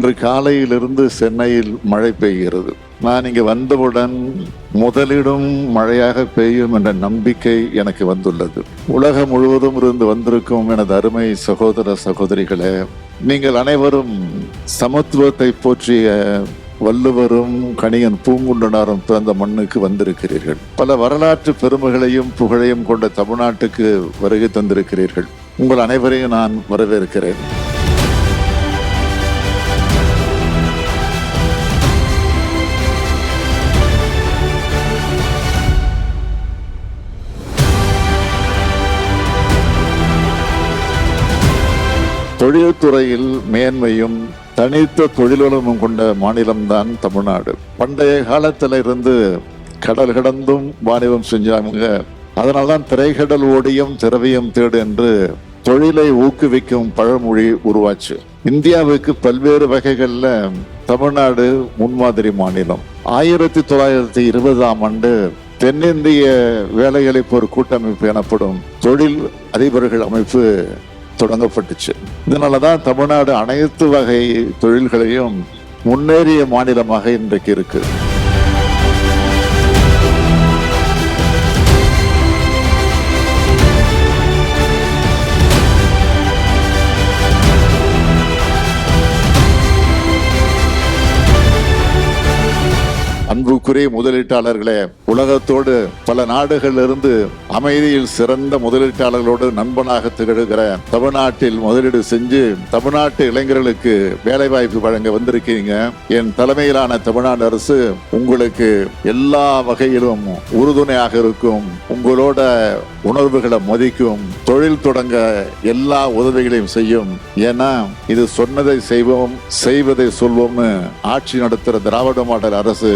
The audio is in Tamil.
இன்று காலையிலிருந்து சென்னையில் மழை பெய்கிறது. நான் இங்கு வந்தவுடன் முதலிடம் மழையாக பெய்யும் என்ற நம்பிக்கை எனக்கு வந்துள்ளது. உலகம் முழுவதும் இருந்து வந்திருக்கும் எனது அருமை சகோதர சகோதரிகளே, நீங்கள் அனைவரும் சமத்துவத்தை போற்றிய வள்ளுவரும் கணியன் பூங்குன்றனாரும் பிறந்த மண்ணுக்கு வந்திருக்கிறீர்கள். பல வரலாற்று பெருமைகளையும் புகழையும் கொண்ட தமிழ்நாட்டுக்கு வருகை தந்திருக்கிறீர்கள். உங்கள் அனைவரையும் நான் வரவேற்கிறேன். தொழில்துறையில் மேன்மையும் தனித்த தொழில்வளமும் கொண்ட மாநிலம்தான் தமிழ்நாடு. பண்டைய காலத்தில் இருந்து கடல் கடந்தும் வாணிபம் செஞ்சாங்க. அதனால்தான் திரைக்கடல் ஓடியும் திரவியம் தேடு என்று தொழிலை ஊக்குவிக்கும் பழமொழி உருவாச்சு. இந்தியாவுக்கு பல்வேறு வகைகள்ல தமிழ்நாடு முன்மாதிரி மாநிலம். 1920ஆம் ஆண்டு தென்னிந்திய வேலையளிப்போர் கூட்டமைப்பு எனப்படும் தொழில் அதிபர்கள் அமைப்பு தொடங்கப்பட்டுச்சு. இதனாலதான் தமிழ்நாடு அனைத்து வகை தொழில்களையும் முன்னேறிய மாநிலமாக இன்றைக்கு இருக்கு. அன்புக்குரிய முதலீட்டாளர்களே, உலகத்தோடு பல நாடுகளில் இருந்து அமைதியில் சிறந்த முதலீட்டாளர்களோடு நண்பனாக திகழ்கிற தமிழ்நாட்டில் முதலீடு செஞ்சு தமிழ்நாட்டு இளைஞர்களுக்கு வேலை வாய்ப்பு வழங்க வந்திருக்கீங்க. என் தலைமையிலான தமிழ்நாடு அரசு உங்களுக்கு எல்லா வகையிலும் உறுதுணையாக இருக்கும். உங்களோட உணர்வுகளை மதிக்கும். தொழில் தொடங்க எல்லா உதவிகளையும் செய்யும். ஏன்னா இது சொன்னதை செய்வோம், செய்வதை சொல்வோம்னு ஆட்சி நடத்துகிற திராவிட மாடல் அரசு